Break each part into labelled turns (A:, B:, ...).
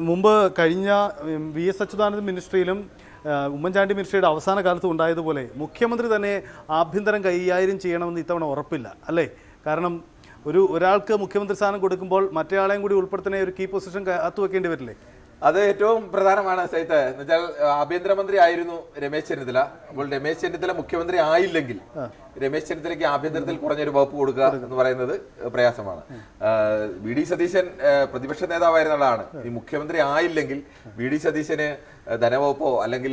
A: മുമ്പ് കഴിഞ്ഞ VS അച്യുതാനന്ദൻ മിനിസ്ട്രിയിലും ഉമ്മൻചാണ്ടി മിനിസ്ട്രിയുടെ അവസാന കാലത്ത് ഉണ്ടായതുപോലെ മുഖ്യമന്ത്രി തന്നെ ആഭ്യന്തരം കൈകാര്യം ചെയ്യണമെന്ന് ഇത്തവണ ഉറപ്പില്ല അല്ലേ? കാരണം ഒരാൾക്ക് മുഖ്യമന്ത്രി സ്ഥാനം കൊടുക്കുമ്പോൾ മറ്റേയാളെയും കൂടി ഉൾപ്പെടുത്തുന്ന ഒരു കീ പൊസിഷൻ കാത്തുവെക്കേണ്ടി വരില്ലേ?
B: അത് ഏറ്റവും പ്രധാനമാണ് സൈത്ത്. എന്നുവെച്ചാൽ ആഭ്യന്തരമന്ത്രി ആയിരുന്നു രമേശ് ചെന്നിത്തല. അപ്പോൾ രമേശ് ചെന്നിത്തല മുഖ്യമന്ത്രി ആയില്ലെങ്കിൽ രമേശ് ചെന്നിത്തലയ്ക്ക് ആഭ്യന്തരത്തിൽ കുറഞ്ഞൊരു വകുപ്പ് കൊടുക്കുക എന്ന് പറയുന്നത് പ്രയാസമാണ്. വി ഡി സതീശൻ പ്രതിപക്ഷ നേതാവായിരുന്ന ആളാണ്. ഈ മുഖ്യമന്ത്രി ആയില്ലെങ്കിൽ വി ഡി സതീശന് ധനവകുപ്പോ അല്ലെങ്കിൽ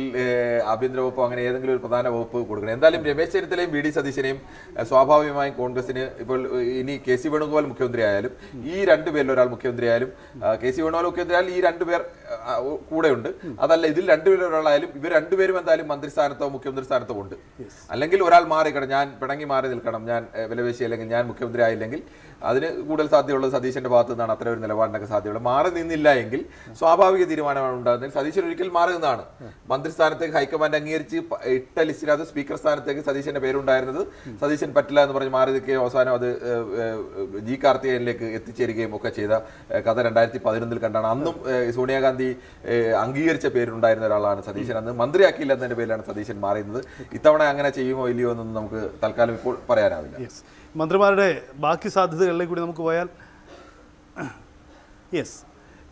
B: ആഭ്യന്തര വകുപ്പോ അങ്ങനെ ഏതെങ്കിലും ഒരു പ്രധാന വകുപ്പ് കൊടുക്കണം. എന്തായാലും രമേശ് ചെന്നിത്തലയും വി ഡി സതീശനെയും സ്വാഭാവികമായും കോൺഗ്രസിന് ഇപ്പോൾ ഇനി കെ സി വേണുഗോപാൽ മുഖ്യമന്ത്രി ആയാലും ഈ രണ്ടുപേരിൽ ഒരാൾ മുഖ്യമന്ത്രി ആയാലും കെ സി വേണുഗോപാൽ മുഖ്യമന്ത്രി ആയാലും ഈ രണ്ടുപേർ കൂടെയുണ്ട്. അതല്ല ഇതിൽ രണ്ടുപേരിൽ ഒരാളായാലും ഇവർ രണ്ടുപേരും എന്തായാലും മന്ത്രിസ്ഥാനത്തോ മുഖ്യമന്ത്രി സ്ഥാനത്തോ ഉണ്ട്. അല്ലെങ്കിൽ ഒരാൾ മാറിക്കണം, ഞാൻ പിണങ്ങി മാറി നിൽക്കണം, ഞാൻ വിലപേശി അല്ലെങ്കിൽ ഞാൻ മുഖ്യമന്ത്രി ആയില്ലെങ്കിൽ അതിന് കൂടുതൽ സാധ്യതയുള്ളത് സതീശന്റെ ഭാഗത്തു നിന്നാണ്. അത്ര ഒരു നിലപാടിനൊക്കെ സാധ്യതയുള്ളത്. മാറി നിന്നില്ല എങ്കിൽ സ്വാഭാവിക തീരുമാനമാണ് ഉണ്ടാകുന്നത്. സതീശൻ ഒരിക്കൽ മാറി നിന്നാണ് മന്ത്രിസ്ഥാനത്തേക്ക് ഹൈക്കമാൻഡ് അംഗീകരിച്ച് ഇട്ട ലിസ്റ്റിനകത്ത് സ്പീക്കർ സ്ഥാനത്തേക്ക് സതീശന്റെ പേരുണ്ടായിരുന്നത്. സതീശൻ പറ്റില്ല എന്ന് പറഞ്ഞ് മാറി നിൽക്കുകയും അവസാനം അത് ജി കാർത്തികേയനിലേക്ക് എത്തിച്ചേരുകയും ഒക്കെ ചെയ്ത കഥ 2011 കണ്ടാണ്. അന്നും സോണിയാഗാന്ധി അംഗീകരിച്ച പേരുണ്ടായിരുന്ന ഒരാളാണ് സതീശൻ. അന്ന് മന്ത്രിയാക്കിയില്ല എന്നതിന്റെ പേരിലാണ് സതീശൻ മാറിയുന്നത്. ഇത്തവണ അങ്ങനെ ചെയ്യുമോ ഇല്ലയോ എന്നൊന്നും നമുക്ക് തൽക്കാലം ഇപ്പോൾ പറയാനാവില്ല.
A: മന്ത്രിമാരുടെ ബാക്കി സാധ്യതകളിലേക്ക് കൂടി നമുക്ക് പോയാൽ,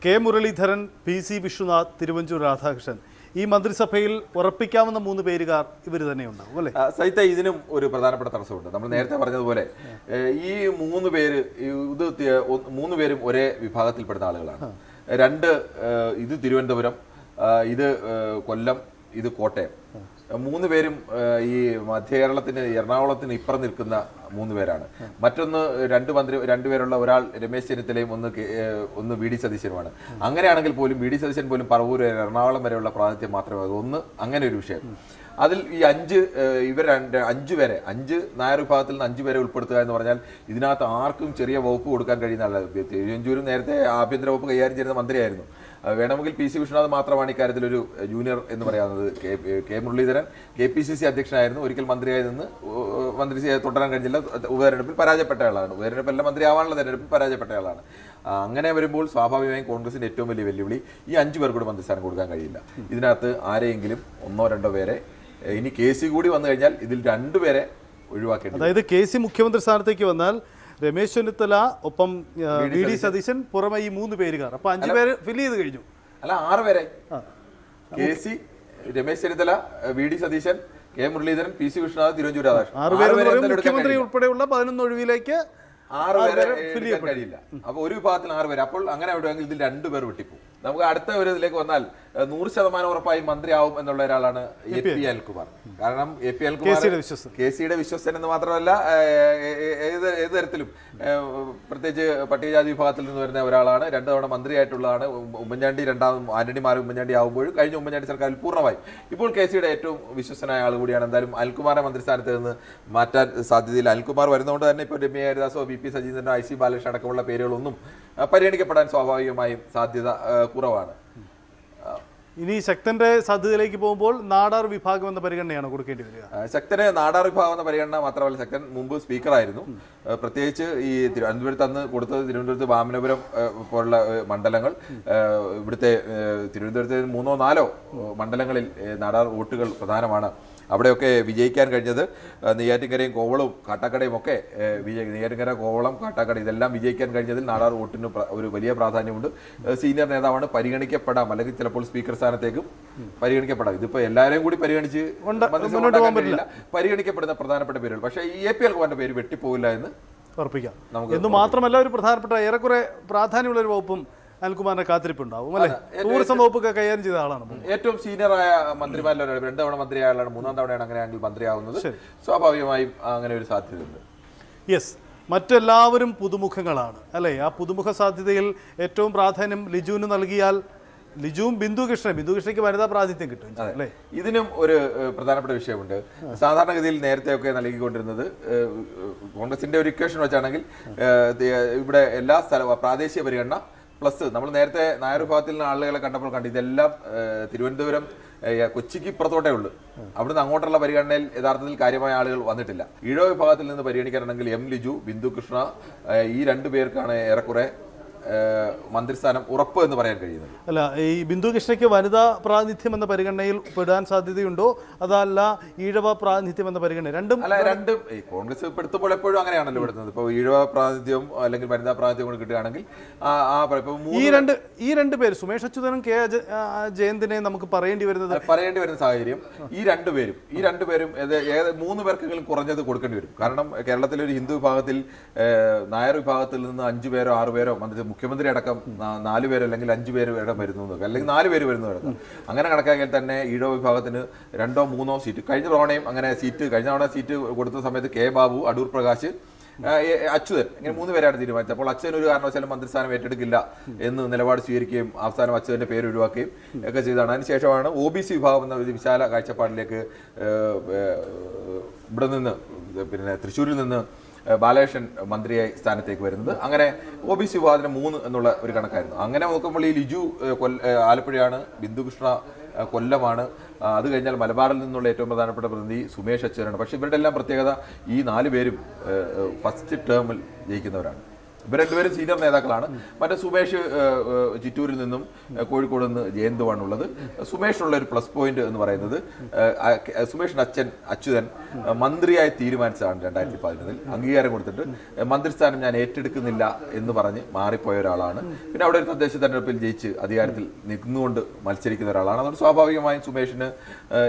A: കെ മുരളീധരൻ, PC വിശ്വനാഥ്, തിരുവഞ്ചൂർ രാധാകൃഷ്ണൻ, ഈ മന്ത്രിസഭയിൽ ഉറപ്പിക്കാവുന്ന 3 പേരുകാർ ഇവർ തന്നെ ഉണ്ടാവും അല്ലേ?
B: സൈത്ത, ഇതിനും ഒരു പ്രധാനപ്പെട്ട തടസ്സമുണ്ട്. നമ്മൾ നേരത്തെ പറഞ്ഞതുപോലെ ഈ 3 പേര് ഇത് 3 പേരും ഒരേ വിഭാഗത്തിൽപ്പെടുന്ന ആളുകളാണ്. ഇത് തിരുവനന്തപുരം, ഇത് കൊല്ലം, ഇത് കോട്ടയം. 3 പേരും ഈ മധ്യ കേരളത്തിന് എറണാകുളത്തിന് ഇപ്പുറം നിൽക്കുന്ന 3 പേരാണ്. മറ്റൊന്ന് രണ്ടുപേരുള്ള ഒരാൾ രമേശ് ചെന്നിത്തലയും ഒന്ന് വി ഡി സതീശനുമാണ്. അങ്ങനെയാണെങ്കിൽ പോലും വി ഡി സതീശൻ പോലും പറവൂർ എറണാകുളം വരെയുള്ള പ്രാതിനിധ്യം മാത്രമേ ഒന്ന് അങ്ങനെ ഒരു വിഷയം. അതിൽ ഈ 5 പേരെ 5 നായർ വിഭാഗത്തിൽ നിന്ന് 5 പേരെ ഉൾപ്പെടുത്തുക എന്ന് പറഞ്ഞാൽ ഇതിനകത്ത് ആർക്കും ചെറിയ വകുപ്പ് കൊടുക്കാൻ കഴിയുന്ന ആളാണ്. തിരുവഞ്ചൂരും നേരത്തെ ആഭ്യന്തര വകുപ്പ് കൈകാര്യം ചെയ്യുന്ന മന്ത്രിയായിരുന്നു. വേണമെങ്കിൽ PC വിശ്വനാഥ് മാത്രമാണ് ഇക്കാര്യത്തിൽ ഒരു ജൂനിയർ എന്ന് പറയാവുന്നത്. കെ മുരളീധരൻ KPCC അധ്യക്ഷനായിരുന്നു. ഒരിക്കൽ മന്ത്രിയായി നിന്ന് മന്ത്രി തുടരാൻ കഴിഞ്ഞില്ല. ഉപതെരഞ്ഞെടുപ്പിൽ പരാജയപ്പെട്ട ആളാണ്. ഉപതെരഞ്ഞെടുപ്പല്ല, മന്ത്രിയാവാനുള്ള തെരഞ്ഞെടുപ്പിൽ പരാജയപ്പെട്ട ആളാണ്. അങ്ങനെ വരുമ്പോൾ സ്വാഭാവികമായും കോൺഗ്രസിന്റെ ഏറ്റവും വലിയ വെല്ലുവിളി ഈ 5 പേർ കൂടി മന്ത്രിസ്ഥാനം കൊടുക്കാൻ കഴിയില്ല. ഇതിനകത്ത് ആരെയെങ്കിലും 1-2 പേരെ, ഇനി KC കൂടി വന്നു കഴിഞ്ഞാൽ ഇതിൽ 2 പേരെ ഒഴിവാക്കേണ്ടി.
A: അതായത് KC മുഖ്യമന്ത്രി സ്ഥാനത്തേക്ക് വന്നാൽ രമേശ് ചെന്നിത്തല ഒപ്പം വി ഡി സതീശൻ പുറമെ ഈ 3 പേരുകാർ, അപ്പൊ 5 പേര് ഫില്ല് ചെയ്ത് കഴിഞ്ഞു.
B: അല്ല, 6 പേരെ. KC, Ramesh Chennithala, V D Satheesan, K Muraleedharan, PC Vishwanath, Thiruvanchoor Radhakrishnan.
A: 6 പേര് മുഖ്യമന്ത്രി ഉൾപ്പെടെയുള്ള 11 ഒഴിവിലേക്ക്
B: 6 പേരെ കഴിയില്ല. അപ്പൊ ഒരു വിഭാഗത്തിൽ 6 പേര്. അപ്പോൾ അങ്ങനെ വിടുമെങ്കിൽ ഇതിൽ 2 പേർ വിട്ടിപ്പോകും. നമുക്ക് അടുത്ത ഒരു ഇതിലേക്ക് വന്നാൽ 100% ഉറപ്പായി മന്ത്രിയാവും എന്നുള്ള ഒരാളാണ് AP അനിൽകുമാർ. കാരണം AP അനിൽകുമാർ KCയുടെ വിശ്വസ്തൻ എന്ന് മാത്രമല്ല ഏത് തരത്തിലും പ്രത്യേകിച്ച് പട്ടികജാതി വിഭാഗത്തിൽ നിന്ന് വരുന്ന ഒരാളാണ്. 2 തവണ മന്ത്രിയായിട്ടുള്ളതാണ്. ഉമ്മൻചാണ്ടി ആന്റണി മാറി ഉമ്മൻചാണ്ടി ആവുമ്പോഴും കഴിഞ്ഞ ഉമ്മൻചാണ്ടി സർക്കാരിൽ പൂർണ്ണമായി ഇപ്പോൾ KCയുടെ ഏറ്റവും വിശ്വസ്തനായ ആൾ കൂടിയാണ്. എന്തായാലും അനിൽകുമാറെ മന്ത്രിസ്ഥാനത്ത് നിന്ന് മാറ്റാൻ സാധ്യതയില്ല. അനിൽകുമാർ വരുന്നതുകൊണ്ട് തന്നെ ഇപ്പോൾ രമ്യ ഹരിദാസോ VP സജീന്ദ്രനോ IC ബാലകൃഷ്ണൻ അടക്കമുള്ള പേരുകളൊന്നും പരിഗണിക്കപ്പെടാൻ സ്വാഭാവികമായും സാധ്യത കുറവാണ്.
A: ഇനി ശക്തന്റെ സാധ്യതയിലേക്ക് പോകുമ്പോൾ നാടാർ വിഭാഗം എന്ന പരിഗണനയാണ് കൊടുക്കേണ്ടി വരിക.
B: ശക്തന് നാടാർ വിഭാഗം എന്ന പരിഗണന മാത്രമല്ല, ശക്തൻ മുമ്പ് സ്പീക്കറായിരുന്നു. പ്രത്യേകിച്ച് ഈ തിരുവനന്തപുരത്ത് അന്ന് കൊടുത്തത് തിരുവനന്തപുരത്ത് വാമനപുരം പോലുള്ള മണ്ഡലങ്ങൾ, ഇവിടുത്തെ തിരുവനന്തപുരത്ത് 3-4 മണ്ഡലങ്ങളിൽ നാടാർ വോട്ടുകൾ പ്രധാനമാണ്. അവിടെയൊക്കെ വിജയിക്കാൻ കഴിഞ്ഞത് നെയ്യാറ്റിൻകരയും കോവളവും കാട്ടാക്കടയും ഒക്കെ നെയ്യാറ്റിൻകര, കോവളം, കാട്ടാക്കട ഇതെല്ലാം വിജയിക്കാൻ കഴിഞ്ഞതിൽ നാടാർ വോട്ടിന് ഒരു വലിയ പ്രാധാന്യമുണ്ട്. സീനിയർ നേതാവാണ്, പരിഗണിക്കപ്പെടാം, അല്ലെങ്കിൽ ചിലപ്പോൾ സ്പീക്കർ സ്ഥാനത്തേക്കും പരിഗണിക്കപ്പെടാം. ഇതിപ്പോ എല്ലാവരെയും കൂടി പരിഗണിച്ച് പരിഗണിക്കപ്പെടുന്ന പ്രധാനപ്പെട്ട പേരുകൾ. പക്ഷേ ഈ AP അനിൽകുമാറിന്റെ പേര് വെട്ടിപ്പോകില്ല എന്ന്
A: ഉറപ്പിക്കാം. എന്ന് മാത്രമല്ല, ഒരു പ്രധാനപ്പെട്ട ഏറെക്കുറെ പ്രാധാന്യമുള്ള ഒരു വകുപ്പും അനിൽകുമാറിന്റെ കാത്തിരിപ്പുണ്ടാവും അല്ലെ? ടൂറിസം വകുപ്പൊക്കെ കൈകാര്യം ചെയ്ത ആളാണ്. ഏറ്റവും
B: സീനിയറായ മന്ത്രിമാരിൽ 2 തവണ മന്ത്രിയായ ആളാണ്. 3-ാം തവണയാണ് അങ്ങനെയാണെങ്കിൽ മന്ത്രിയാവുന്നത്. സ്വാഭാവികമായും അങ്ങനെ ഒരു സാധ്യതയുണ്ട്.
A: മറ്റെല്ലാവരും പുതുമുഖങ്ങളാണ് അല്ലെ? ആ പുതുമുഖ സാധ്യതയിൽ ഏറ്റവും പ്രാധാന്യം ലിജുവിന് നൽകിയാൽ ലിജുവും ബിന്ദുകൃഷ്ണയ്ക്ക് വനിതാ പ്രാതിനിധ്യം കിട്ടും അല്ലേ?
B: ഇതിനും ഒരു പ്രധാനപ്പെട്ട വിഷയമുണ്ട്. സാധാരണഗതിയിൽ നേരത്തെയൊക്കെ നൽകിക്കൊണ്ടിരുന്നത് കോൺഗ്രസിന്റെ ഒരു ഇക്വേഷൻ വെച്ചാണെങ്കിൽ ഇവിടെ എല്ലാ പ്രാദേശിക പരിഗണന പ്ലസ് നമ്മൾ നേരത്തെ നായർ വിഭാഗത്തിൽ നിന്ന് ആളുകളെ കണ്ടപ്പോൾ ഇതെല്ലാം തിരുവനന്തപുരം കൊച്ചിക്ക് ഇപ്പുറത്തോട്ടേ ഉള്ളൂ. അവിടുന്ന് അങ്ങോട്ടുള്ള പരിഗണനയിൽ യഥാർത്ഥത്തിൽ കാര്യമായ ആളുകൾ വന്നിട്ടില്ല. ഈഴവ വിഭാഗത്തിൽ നിന്ന് പരിഗണിക്കാനാണെങ്കിൽ M ലിജു, ബിന്ദു കൃഷ്ണ, ഈ 2 പേർക്കാണ് ഏറെക്കുറെ മന്ത്രിസ്ഥാനം ഉറപ്പ് എന്ന് പറയാൻ കഴിയുന്നത്.
A: അല്ല, ഈ ബിന്ദു കൃഷ്ണയ്ക്ക് വനിതാ പ്രാതിനിധ്യം എന്ന പരിഗണനയിൽ പെടാൻ സാധ്യതയുണ്ടോ, അതല്ല ഈഴവ പ്രാതിനിധ്യം എന്ന പരിഗണന? രണ്ടും
B: കോൺഗ്രസ് പെടുത്തുമ്പോൾ എപ്പോഴും അങ്ങനെയാണല്ലോ പെടുത്തുന്നത്. ഇപ്പോൾ ഈഴവ പ്രാതിനിധ്യം അല്ലെങ്കിൽ വനിതാ പ്രാതിനിധ്യം കൂടി കിട്ടുകയാണെങ്കിൽ
A: ഈ രണ്ട് പേര് സുമേഷ് അച്യുതനും കെ ജയന്തിനെ നമുക്ക് പറയേണ്ടി വരുന്ന
B: സാഹചര്യം ഈ രണ്ടുപേരും 3 പേർക്കെങ്കിലും കുറഞ്ഞത് കൊടുക്കേണ്ടി വരും. കാരണം കേരളത്തിലെ ഒരു ഹിന്ദു വിഭാഗത്തിൽ നായർ വിഭാഗത്തിൽ നിന്ന് 5 പേരോ 6 പേരോ മുഖ്യമന്ത്രി അടക്കം 4 പേരോ അല്ലെങ്കിൽ 5 പേര് വരുന്നു, അല്ലെങ്കിൽ 4 പേര് വരുന്നു. അങ്ങനെ കണക്കാക്കിയാൽ തന്നെ ഈഴവ വിഭാഗത്തിന് 2 or 3 സീറ്റ് കഴിഞ്ഞ തവണയും അങ്ങനെ കഴിഞ്ഞ തവണ സീറ്റ് കൊടുത്ത സമയത്ത് കെ ബാബു, അടൂർ പ്രകാശ്, അച്യുതൻ ഇങ്ങനെ 3 പേരാണ് തീരുമാനിച്ചത്. അപ്പോൾ അച്യുതൻ ഒരു കാരണവശാലും മന്ത്രിസ്ഥാനം ഏറ്റെടുക്കില്ല എന്ന് നിലപാട് സ്വീകരിക്കുകയും അവസാനം അച്യുതന്റെ പേര് ഒഴിവാക്കുകയും ഒക്കെ ചെയ്തതാണ്. അതിനുശേഷമാണ് OBC വിഭാഗം എന്ന ഒരു വിശാല കാഴ്ചപ്പാടിലേക്ക് ഇവിടെ നിന്ന് തൃശ്ശൂരിൽ നിന്ന് ബാലകൃഷ്ണൻ മന്ത്രിയായി സ്ഥാനത്തേക്ക് വരുന്നത്. അങ്ങനെ OBC വിഭാഗത്തിന് 3 എന്നുള്ള ഒരു കണക്കായിരുന്നു. അങ്ങനെ നോക്കുമ്പോൾ ഈ ലിജു ആലപ്പുഴയാണ്, ബിന്ദുകൃഷ്ണ കൊല്ലമാണ്, അത് കഴിഞ്ഞാൽ മലബാറിൽ നിന്നുള്ള ഏറ്റവും പ്രധാനപ്പെട്ട പ്രതിനിധി സുമേഷ് അച്യുതനാണ്. പക്ഷേ ഇവരുടെ എല്ലാം പ്രത്യേകത ഈ 4 പേരും ഫസ്റ്റ് ടേമിൽ ജയിക്കുന്നവരാണ്. ഇവർ 2 പേരും സീനിയർ നേതാക്കളാണ്. മറ്റേ സുമേഷ് ചിറ്റൂരിൽ നിന്നും കോഴിക്കോട് നിന്ന് ജയന്തുവാണുള്ളത്. സുമേഷിനുള്ള ഒരു പ്ലസ് പോയിന്റ് എന്ന് പറയുന്നത് സുമേഷിന്റെ അച്യുതൻ മന്ത്രിയായി തീരുമാനിച്ചതാണ് 2017 അംഗീകാരം കൊടുത്തിട്ട് മന്ത്രിസ്ഥാനം ഞാൻ ഏറ്റെടുക്കുന്നില്ല എന്ന് പറഞ്ഞ് മാറിപ്പോയ ഒരാളാണ്. പിന്നെ അവിടെ ഒരു തദ്ദേശ തെരഞ്ഞെടുപ്പിൽ ജയിച്ച് അധികാരത്തിൽ നിന്നുകൊണ്ട് മത്സരിക്കുന്ന ഒരാളാണ്. അതുകൊണ്ട് സ്വാഭാവികമായും സുമേഷിന്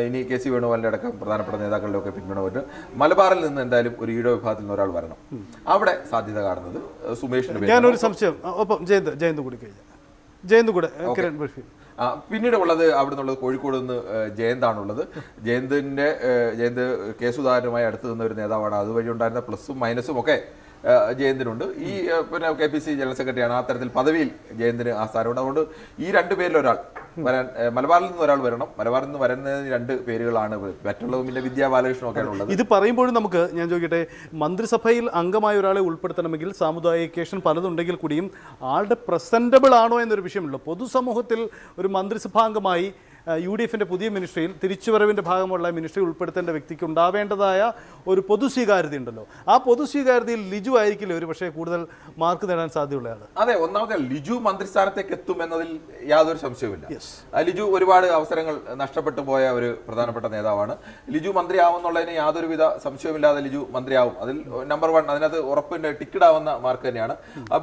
B: ഇനി KC വേണുഗോപാലിന്റെ അടക്കം പ്രധാനപ്പെട്ട നേതാക്കളുടെ ഒക്കെ പിന്തുണ വരും. മലബാറിൽ നിന്ന് എന്തായാലും ഒരു ഈഴവ വിഭാഗത്തിൽ നിന്ന് ഒരാൾ വരണം. അവിടെ സാധ്യത കാണുന്നത്
A: ഞാനൊരു സംശയം, ഒപ്പം ജയന്ത് കൂടി കഴിഞ്ഞ ജയന്ത് കൂടെ
B: പിന്നീട് ഉള്ളത് അവിടെ നിന്നുള്ളത് കോഴിക്കോട് നിന്ന് ജയന്താണുള്ളത്. ജയന്ത് കെ സുധാകരനുമായി അടുത്ത് നിന്ന ഒരു നേതാവാണ്. അതുവഴി ഉണ്ടായിരുന്ന പ്ലസും മൈനസും ഒക്കെ ജയന്തിനുണ്ട്. ഈ പിന്നെ KPC ജനറൽ സെക്രട്ടറിയാണ്. ആ തരത്തിൽ പദവിയിൽ ജയന്തിന് ആ സ്ഥാനമുണ്ട്. അതുകൊണ്ട് ഈ 2 പേരിൽ ഒരാൾ വരാൻ, മലബാറിൽ നിന്ന് ഒരാൾ വരണം. മലബാറിൽ നിന്ന് വരുന്നതിന് 2 പേരുകളാണ്. മറ്റുള്ളതും പിന്നെ വിദ്യാ ബാലകൃഷ്ണനും ഒക്കെയാണ് ഉള്ളത്.
A: ഇത് പറയുമ്പോഴും നമുക്ക് ഞാൻ ചോദിക്കട്ടെ, മന്ത്രിസഭയിൽ അംഗമായ ഒരാളെ ഉൾപ്പെടുത്തണമെങ്കിൽ സാമുദായികേഷൻ പലതുണ്ടെങ്കിൽ കൂടിയും ആളുടെ പ്രസന്റബിൾ ആണോ എന്നൊരു വിഷയമുള്ളൂ. പൊതുസമൂഹത്തിൽ ഒരു മന്ത്രിസഭാംഗമായി UDFന്റെ പുതിയ മിനിസ്ട്രിയിൽ തിരിച്ചുവരവിൻ്റെ ഭാഗമുള്ള മിനിസ്ട്രി ഉൾപ്പെടുത്തേണ്ട വ്യക്തിക്ക് ഉണ്ടാവേണ്ടതായ ഒരു പൊതു സ്വീകാര്യത ഉണ്ടല്ലോ. ആ പൊതു സ്വീകാര്യതയിൽ ലിജു ആയിരിക്കില്ല ഒരു പക്ഷേ കൂടുതൽ മാർക്ക് നേടാൻ സാധ്യതയുള്ളതാണ്.
B: അതെ, ഒന്നാമത്തെ ലിജു മന്ത്രിസ്ഥാനത്തേക്ക് എത്തും എന്നതിൽ യാതൊരു സംശയവുമില്ല. ലിജു ഒരുപാട് അവസരങ്ങൾ നഷ്ടപ്പെട്ടു പോയ ഒരു പ്രധാനപ്പെട്ട നേതാവാണ്. ലിജു മന്ത്രിയാവുന്നുള്ളതിന് യാതൊരുവിധ സംശയവുമില്ലാതെ ലിജു മന്ത്രിയാവും. അതിൽ നമ്പർ 1 അതിനകത്ത് ഉറപ്പിന്റെ ടിക്കറ്റ് ആവുന്ന മാർക്ക് തന്നെയാണ്.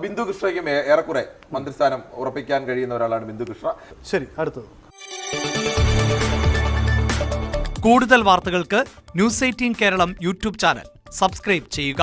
B: ബിന്ദു കൃഷ്ണയ്ക്കും ഏറെക്കുറെ മന്ത്രിസ്ഥാനം ഉറപ്പിക്കാൻ കഴിയുന്ന ഒരാളാണ് ബിന്ദു കൃഷ്ണ.
A: ശരി, അടുത്തത്.
C: കൂടുതൽ വാർത്തകൾക്ക് News 18 Keralam YouTube channel subscribe ചെയ്യുക.